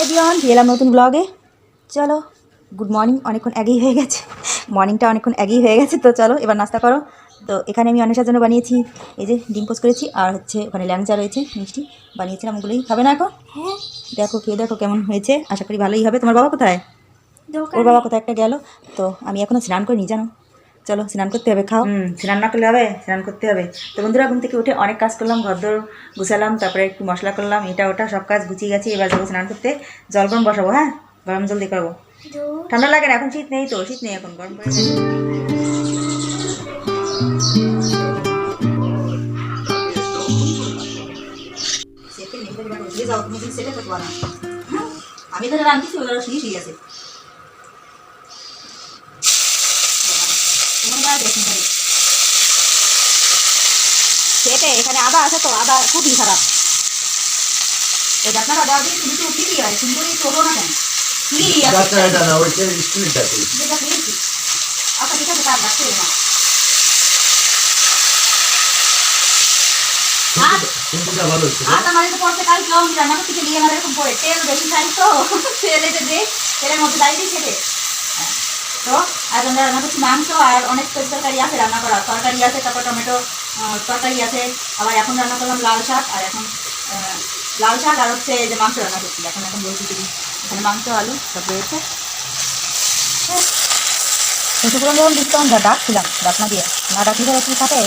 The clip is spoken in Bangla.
এভরিওয়ান, এলাম নতুন ব্লগে। চলো, গুড মর্নিং। অনেকক্ষণ আগেই হয়ে গেছে, মর্নিংটা অনেকক্ষণ আগেই হয়ে গেছে। তো চলো এবার নাস্তা করো। তো এখানে আমি অনেকটার জন্য বানিয়েছি, এই যে ডিম পোস্ট করেছি, আর হচ্ছে ওখানে ল্যাংচা রয়েছে, মিষ্টি বানিয়েছিলাম। ওগুলোই খাবে না এখন? হ্যাঁ, দেখো খেয়ে দেখো কেমন হয়েছে। আশা করি ভালোই হবে। তোমার বাবা কোথায়? ওর বাবা কোথায় একটা গেল। তো আমি এখনও স্নান করিনি জানো। চলো স্নান করতে হবে, খাও। স্নান না করলে হবে, স্নান করতে হবে। তো বন্ধুরা, ঘুম থেকে উঠে অনেক কাজ করলাম, ঘরদোর গুছালাম, তারপরে একটু মশলা করলাম, এটা ওটা সব কাজ গুছিয়ে গেছি। এবার যাবো স্নান করতে। জল গরম বসাবো। হ্যাঁ, গরম জল দিয়ে করবো। ঠান্ডা লাগে না, এখন শীত নেই তো, শীত নেই এখন, গরম করে গেছে। আমি তো রাঁধতেছি, ওরা শুয়ে গেছে। খেতে এখানে আদা আছে তো, আদা খুবই খারাপ। ওই ডাক্তার আদা দিয়ে শুধু তো ঠিকই হয়, সুন্দরী ছোটো না কেন? আচ্ছা ঠিক আছে, তার ডাক্তার না। রান্না করতে গিয়ে আমার এরকম পড়ে তেল বেশি খাই তো, তেলে যে তেলের মধ্যে দাঁড়িয়ে খেতে। তো আর আমরা রান্না করছি মাংস, আর অনেক তরকারি আছে রান্না করা, তরকারি আছে, তারপর টমেটো তরকারি আছে। আবার এখন রান্না করলাম লাল শাক, আর এখন লাল শাক আর হচ্ছে যে মাংস রান্না করছি। এখন বলছি দিদি এখানে মাংস আলু সব রয়েছে। শুক্রবার যখন ডিসকাউন্ট ডাকছিলাম, ডাক না দিয়ে না ডাকলে কি থাকে।